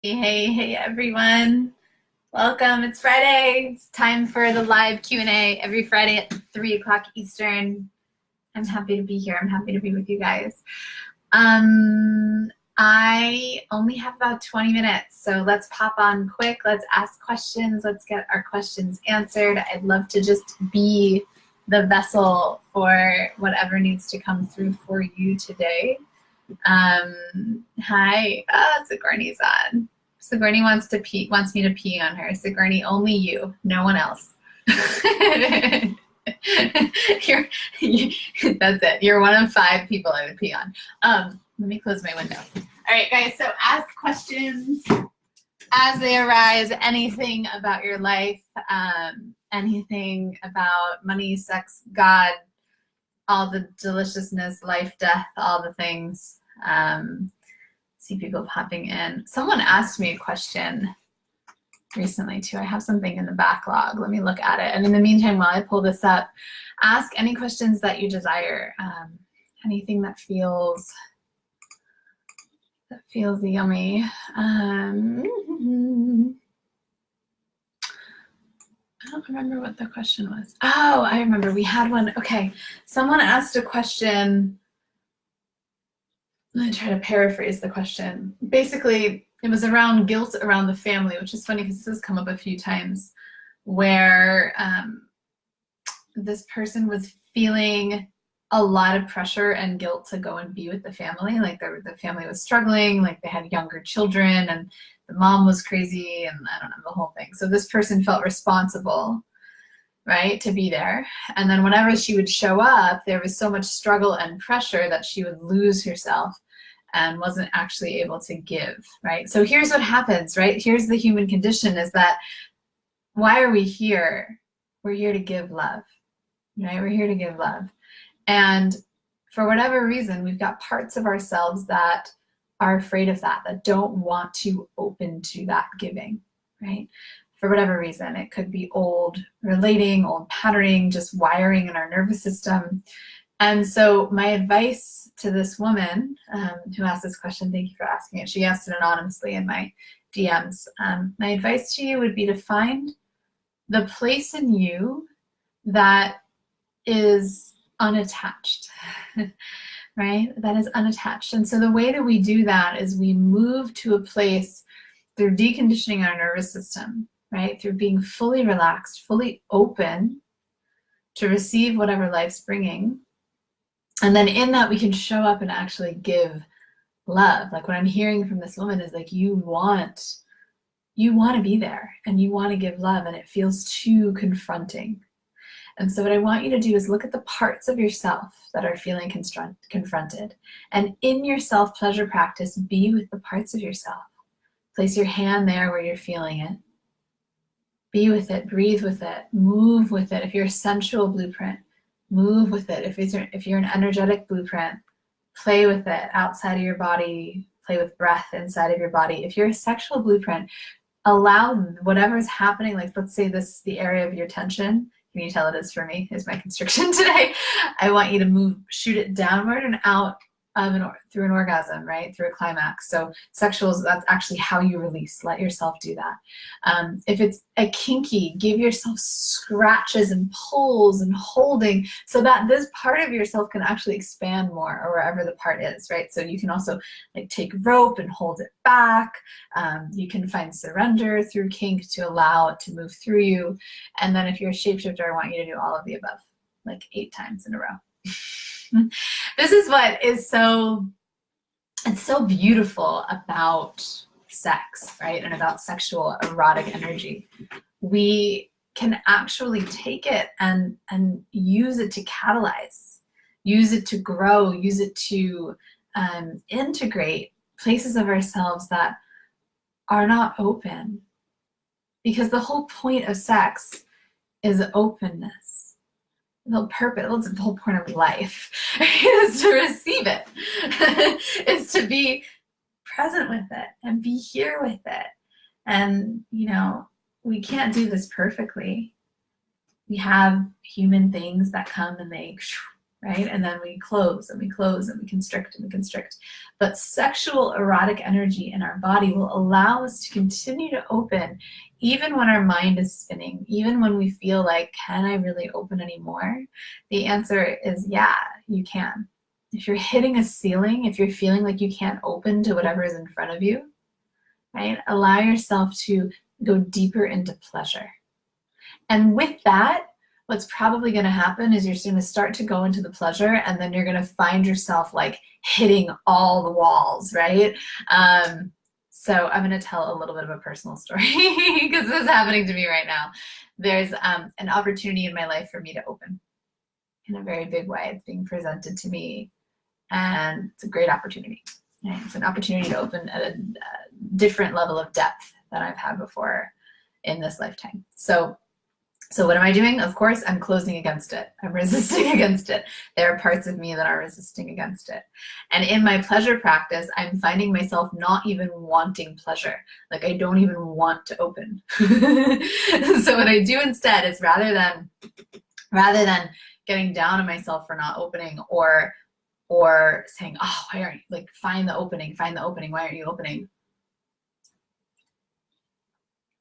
Hey, everyone. Welcome. It's Friday. It's time for the live Q&A every Friday at 3 o'clock Eastern. I'm happy to be here. I'm happy to be with you guys. I only have about 20 minutes, so let's pop on quick. Let's ask questions. Let's get our questions answered. I'd love to just be the vessel for whatever needs to come through for you today. Hi. Sigourney's on. Sigourney wants me to pee on her. Sigourney, only you, no one else. That's it. You're one of 5 people I would pee on. Let me close my window. All right, guys, so ask questions as they arise. Anything about your life, anything about money, sex, God, all the deliciousness, life, death, all the things. See people popping in. Someone asked me a question recently too. I have something in the backlog. Let me look at it. And in the meantime, while I pull this up, ask any questions that you desire. Anything that feels yummy. I don't remember what the question was. Oh, I remember. We had one. Okay. Someone asked a question. Let me try to paraphrase the question. Basically, it was around guilt around the family, which is funny because this has come up a few times, where this person was feeling a lot of pressure and guilt to go and be with the family. Like the family was struggling, like they had younger children and the mom was crazy and I don't know, the whole thing. So this person felt responsible, right, to be there. And then whenever she would show up, there was so much struggle and pressure that she would lose herself and wasn't actually able to give, right? So here's what happens, right? Here's the human condition is that why are we here? We're here to give love, right? We're here to give love. And for whatever reason, we've got parts of ourselves that are afraid of that don't want to open to that giving, right? For whatever reason, it could be old relating, old patterning, just wiring in our nervous system. And so my advice to this woman who asked this question, thank you for asking it. She asked it anonymously in my DMs. My advice to you would be to find the place in you that is unattached, right? That is unattached. And so the way that we do that is we move to a place through deconditioning our nervous system, right? Through being fully relaxed, fully open to receive whatever life's bringing. And then in that we can show up and actually give love. Like what I'm hearing from this woman is like you want to be there and you want to give love and it feels too confronting. And so what I want you to do is look at the parts of yourself that are feeling confronted. And in your self-pleasure practice, be with the parts of yourself. Place your hand there where you're feeling it. Be with it, breathe with it, move with it. If you're a sensual blueprint, move with it. If you're an energetic blueprint, play with it outside of your body, play with breath inside of your body. If you're a sexual blueprint, allow whatever's happening, like let's say this is the area of your tension. Can you tell it is for me? Is my constriction today. I want you to shoot it downward and out through an orgasm, right? Through a climax. So sexuals, that's actually how you release. Let yourself do that. If it's a kinky, give yourself scratches and pulls and holding so that this part of yourself can actually expand more or wherever the part is, right? So you can also like take rope and hold it back. You can find surrender through kink to allow it to move through you. And then if you're a shapeshifter, I want you to do all of the above, like 8 times in a row. This is what is so beautiful about sex, right? And about sexual erotic energy. We can actually take it and use it to catalyze, use it to grow, use it to integrate places of ourselves that are not open. Because the whole point of sex is openness. The whole purpose, the whole point of life is to receive it. It's to be present with it and be here with it. And, you know, we can't do this perfectly. We have human things that come and they right? And then we close and we close and we constrict and we constrict. But sexual erotic energy in our body will allow us to continue to open even when our mind is spinning, even when we feel like, can I really open anymore? The answer is yeah, you can. If you're hitting a ceiling, if you're feeling like you can't open to whatever is in front of you, right? Allow yourself to go deeper into pleasure. And with that, what's probably going to happen is you're going to start to go into the pleasure, and then you're going to find yourself like hitting all the walls, right? So I'm going to tell a little bit of a personal story because this is happening to me right now. There's an opportunity in my life for me to open in a very big way. It's being presented to me, and it's a great opportunity. Right? It's an opportunity to open at a different level of depth than I've had before in this lifetime. So what am I doing? Of course, I'm closing against it. I'm resisting against it. There are parts of me that are resisting against it. And in my pleasure practice, I'm finding myself not even wanting pleasure. Like I don't even want to open. So what I do instead is rather than getting down on myself for not opening or saying, oh, why aren't you, like, find the opening, why aren't you opening?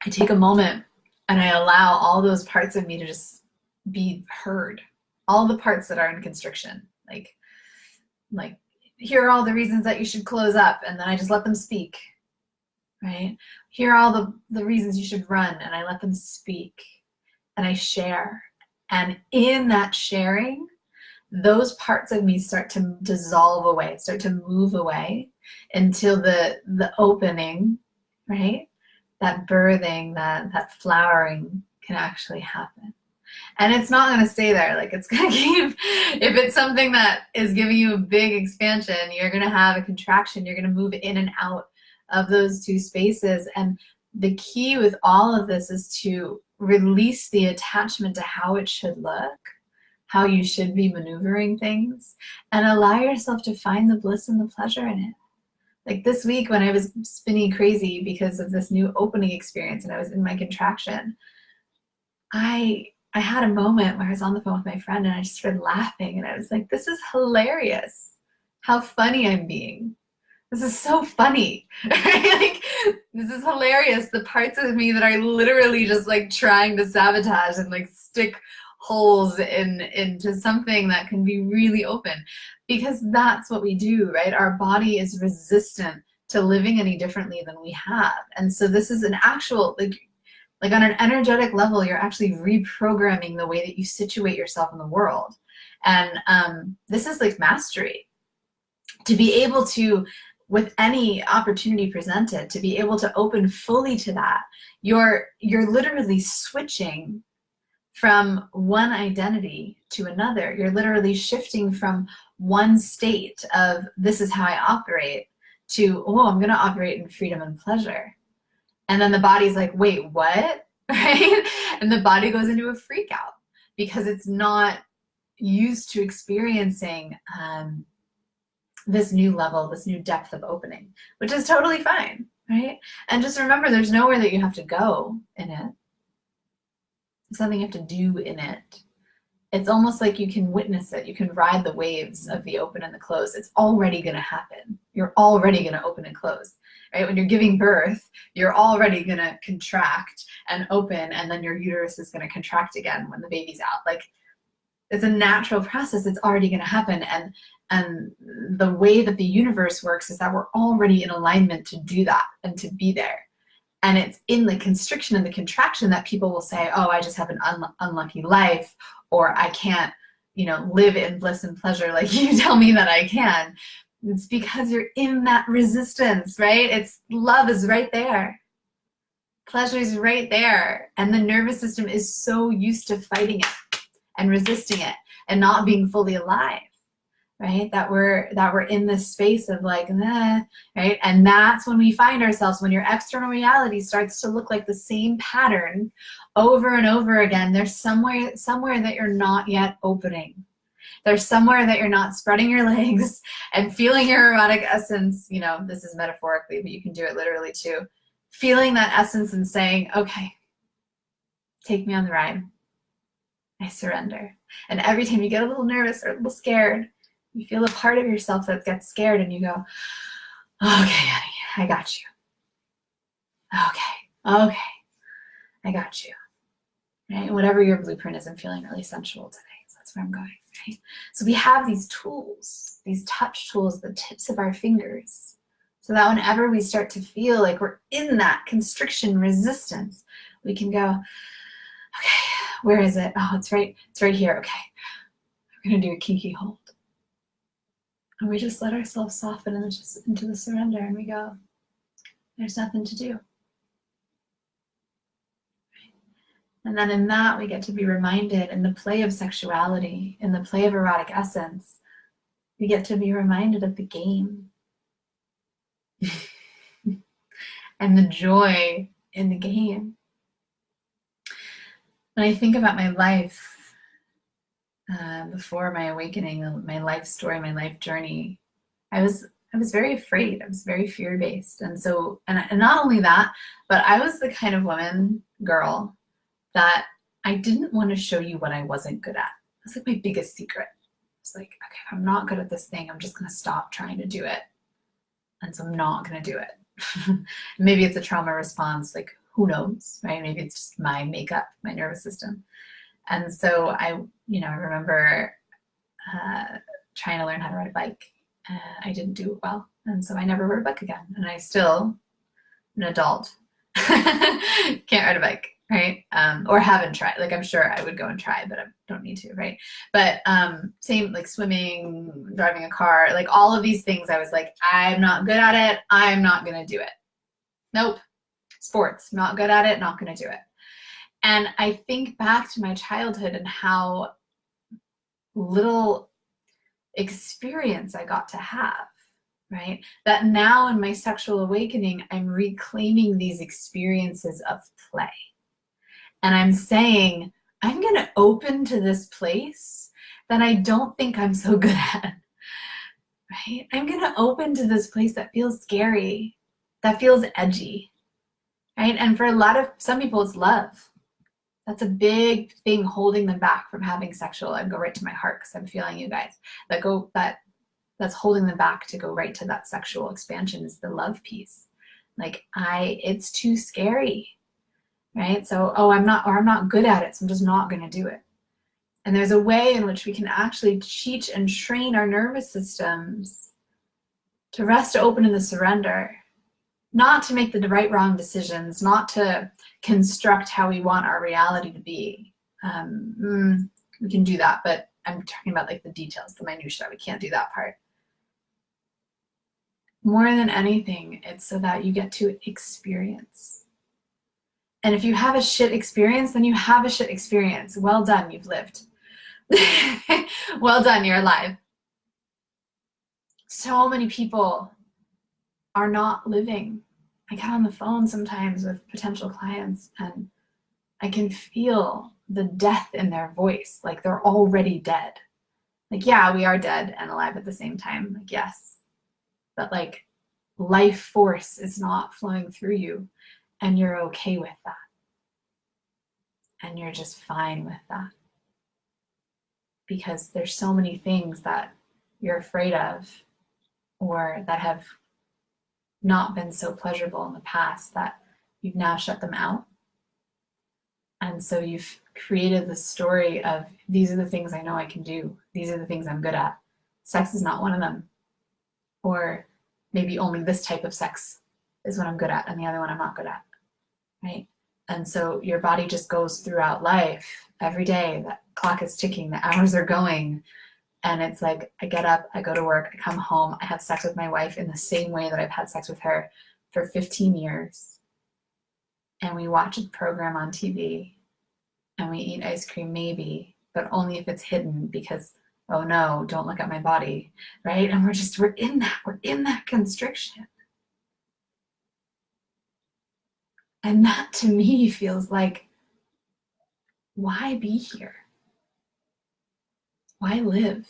I take a moment and I allow all those parts of me to just be heard. All the parts that are in constriction. Like, here are all the reasons that you should close up, and then I just let them speak, right? Here are all the reasons you should run, and I let them speak, and I share. And in that sharing, those parts of me start to dissolve away, start to move away until the opening, right? That birthing, that flowering can actually happen. And it's not going to stay there. Like it's going to keep, if it's something that is giving you a big expansion, you're going to have a contraction. You're going to move in and out of those two spaces. And the key with all of this is to release the attachment to how it should look, how you should be maneuvering things, and allow yourself to find the bliss and the pleasure in it. Like this week when I was spinning crazy because of this new opening experience and I was in my contraction, I had a moment where I was on the phone with my friend and I just started laughing and I was like, this is hilarious. How funny I'm being. This is so funny. Like, this is hilarious. The parts of me that are literally just like trying to sabotage and like stick holes into something that can be really open, because that's what we do, right? Our body is resistant to living any differently than we have. And so this is an actual, like on an energetic level, you're actually reprogramming the way that you situate yourself in the world. And this is like mastery. To be able to, with any opportunity presented, to be able to open fully to that, you're literally switching from one identity to another. You're literally shifting from one state of this is how I operate to, oh, I'm going to operate in freedom and pleasure. And then the body's like, wait, what? Right? And the body goes into a freak out because it's not used to experiencing this new level, this new depth of opening, which is totally fine, right? And just remember, there's nowhere that you have to go in it. It's something you have to do in it. It's almost like you can witness it. You can ride the waves of the open and the close. It's already going to happen. You're already going to open and close, right? When you're giving birth, you're already going to contract and open, and then your uterus is going to contract again when the baby's out. Like, it's a natural process. It's already going to happen. And the way that the universe works is that we're already in alignment to do that and to be there. And it's in the constriction and the contraction that people will say, oh, I just have an unlucky life, or I can't, live in bliss and pleasure like you tell me that I can. It's because you're in that resistance, right? It's love is right there. Pleasure is right there. And the nervous system is so used to fighting it and resisting it and not being fully alive. Right? That we're in this space of like, nah, right? And that's when we find ourselves, when your external reality starts to look like the same pattern over and over again. There's somewhere that you're not yet opening. There's somewhere that you're not spreading your legs and feeling your erotic essence. This is metaphorically, but you can do it literally too. Feeling that essence and saying, okay, take me on the ride. I surrender. And every time you get a little nervous or a little scared, you feel a part of yourself that gets scared and you go, okay, honey, I got you. Okay, I got you. Right? Whatever your blueprint is, I'm feeling really sensual today. So that's where I'm going, right? So we have these tools, these touch tools, the tips of our fingers, so that whenever we start to feel like we're in that constriction resistance, we can go, okay, where is it? Oh, it's right here. Okay, we're gonna do a kinky hold. And we just let ourselves soften into the surrender and we go, there's nothing to do. And then in that, we get to be reminded in the play of sexuality, in the play of erotic essence, we get to be reminded of the game and the joy in the game. When I think about my life, before my awakening, my life story, my life journey, I was very afraid. I was very fear-based. And so, and not only that, but I was the kind of girl, that I didn't want to show you what I wasn't good at. That's like my biggest secret. It's like, okay, if I'm not good at this thing, I'm just going to stop trying to do it. And so I'm not going to do it. Maybe it's a trauma response, like who knows, right? Maybe it's just my makeup, my nervous system. And so I remember trying to learn how to ride a bike. I didn't do it well. And so I never rode a bike again. And I still, an adult, can't ride a bike. Right? Or haven't tried. Like I'm sure I would go and try, but I don't need to, right? But same like swimming, driving a car, like all of these things, I was like, I'm not good at it. I'm not gonna do it. Nope. Sports, not good at it, not gonna do it. And I think back to my childhood and how little experience I got to have, right? That now in my sexual awakening, I'm reclaiming these experiences of play. And I'm saying, I'm going to open to this place that I don't think I'm so good at, right? I'm going to open to this place that feels scary, that feels edgy, right? And for some people, it's love. That's a big thing holding them back from having sexual, and go right to my heart because I'm feeling you guys, that's holding them back to go right to that sexual expansion is the love piece. Like it's too scary. Right? So, I'm not good at it, so I'm just not going to do it. And there's a way in which we can actually teach and train our nervous systems to rest open in the surrender, not to make the right, wrong decisions, not to construct how we want our reality to be. We can do that, but I'm talking about like the details, the minutiae. We can't do that part. More than anything, it's so that you get to experience. And if you have a shit experience, then you have a shit experience. Well done, you've lived. Well done, you're alive. So many people are not living. I get on the phone sometimes with potential clients and I can feel the death in their voice, like they're already dead. Like, yeah, we are dead and alive at the same time. Like, yes. But like life force is not flowing through you and you're okay with that. And you're just fine with that. Because there's so many things that you're afraid of or that have not been so pleasurable in the past that you've now shut them out. And so you've created the story of these are the things I know I can do. These are the things I'm good at. Sex is not one of them. Or maybe only this type of sex is what I'm good at and the other one I'm not good at, right? And so your body just goes throughout life every day. That clock is ticking, the hours are going. And it's like, I get up, I go to work, I come home, I have sex with my wife in the same way that I've had sex with her for 15 years. And we watch a program on TV and we eat ice cream maybe, but only if it's hidden because, oh no, don't look at my body, right? And we're in that constriction. And that to me feels like, why be here? Why live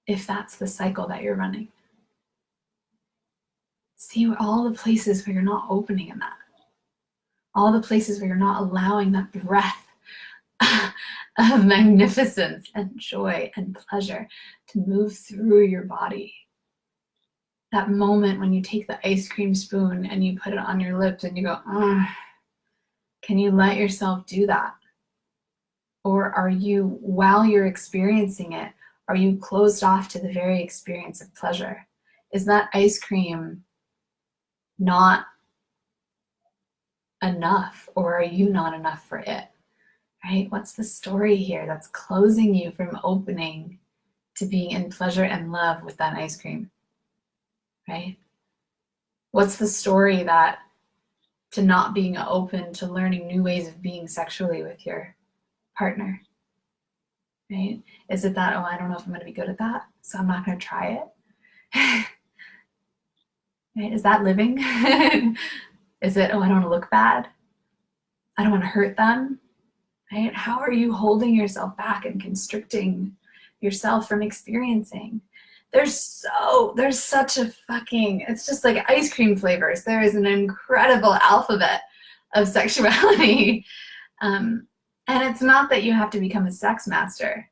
if that's the cycle that you're running? See all the places where you're not opening in that. All the places where you're not allowing that breath of magnificence and joy and pleasure to move through your body. That moment when you take the ice cream spoon and you put it on your lips and you go, can you let yourself do that? Or are you, while you're experiencing it, are you closed off to the very experience of pleasure? Is that ice cream not enough, or are you not enough for it? Right? What's the story here that's closing you from opening to being in pleasure and love with that ice cream? Right? What's the story that to not being open to learning new ways of being sexually with your partner? Right? Is it that, I don't know if I'm going to be good at that, so I'm not going to try it? Right? Is that living? Is it, I don't want to look bad, I don't want to hurt them? Right? How are you holding yourself back and constricting yourself from experiencing? There's such a fucking, it's just like ice cream flavors. There is an incredible alphabet of sexuality. And it's not that you have to become a sex master,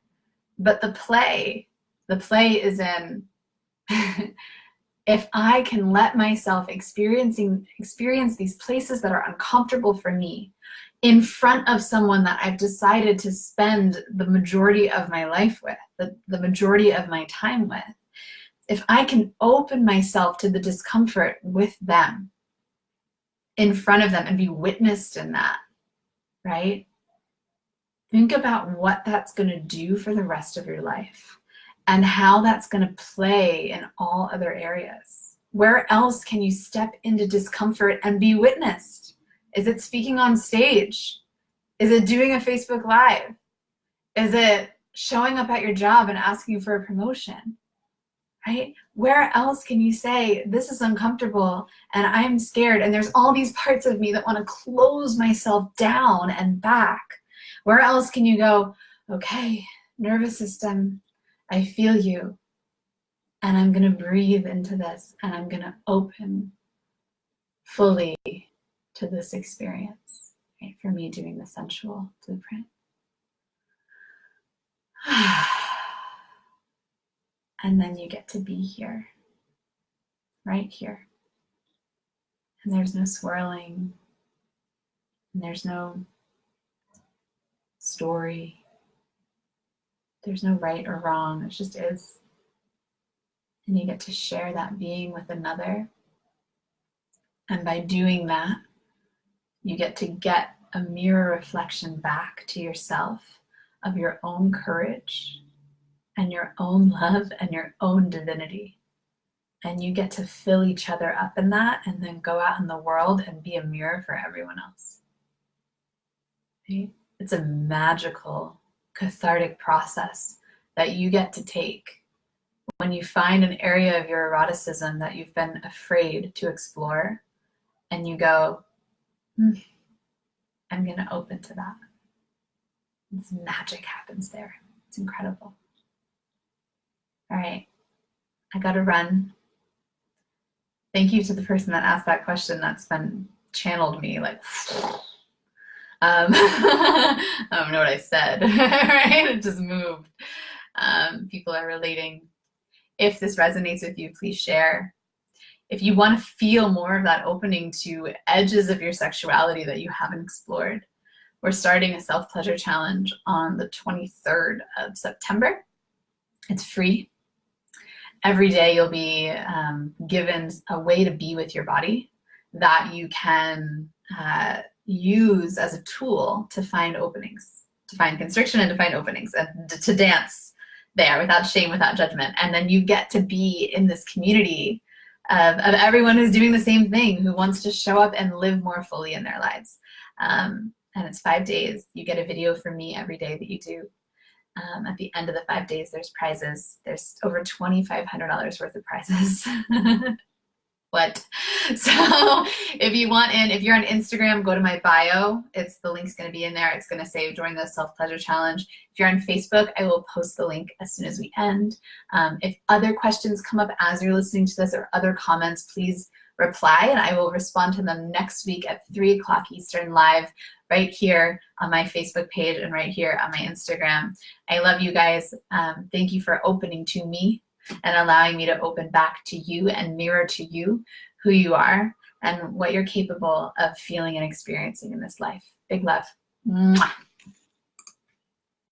but the play is in, if I can let myself experience these places that are uncomfortable for me in front of someone that I've decided to spend the majority of my life with, the majority of my time with, if I can open myself to the discomfort with them, in front of them, and be witnessed in that, right? Think about what that's going to do for the rest of your life and how that's going to play in all other areas. Where else can you step into discomfort and be witnessed? Is it speaking on stage? Is it doing a Facebook Live? Is it showing up at your job and asking for a promotion? Right? Where else can you say, this is uncomfortable and I'm scared and there's all these parts of me that want to close myself down and back? Where else can you go, okay, nervous system, I feel you, and I'm going to breathe into this and I'm going to open fully to this experience, right? For me, doing the sensual blueprint. And then you get to be here, right here. And there's no swirling, and there's no story. There's no right or wrong, it just is. And you get to share that being with another. And by doing that, you get to get a mirror reflection back to yourself of your own courage and your own love and your own divinity. And you get to fill each other up in that and then go out in the world and be a mirror for everyone else. Right? It's a magical, cathartic process that you get to take when you find an area of your eroticism that you've been afraid to explore, and you go, I'm going to open to that. This magic happens there. It's incredible. All right, I got to run. Thank you to the person that asked that question. That's been channeled me like, I don't know what I said, right? It just moved. People are relating. If this resonates with you, please share. If you want to feel more of that opening to edges of your sexuality that you haven't explored, we're starting a self-pleasure challenge on the 23rd of September. It's free. Every day you'll be given a way to be with your body that you can use as a tool to find openings, to find constriction and to find openings, and to dance there without shame, without judgment. And then you get to be in this community of everyone who's doing the same thing, who wants to show up and live more fully in their lives. And it's 5 days. You get a video from me every day that you do. At the end of the 5 days, there's prizes. There's over $2,500 worth of prizes. What? So if you want in, if you're on Instagram, go to my bio. The link's going to be in there. It's going to say join the self-pleasure challenge. If you're on Facebook, I will post the link as soon as we end. If other questions come up as you're listening to this or other comments, please reply, and I will respond to them next week at 3 o'clock Eastern live right here on my Facebook page and right here on my Instagram. I love you guys. Thank you for opening to me and allowing me to open back to you and mirror to you who you are and what you're capable of feeling and experiencing in this life. Big love. Mwah.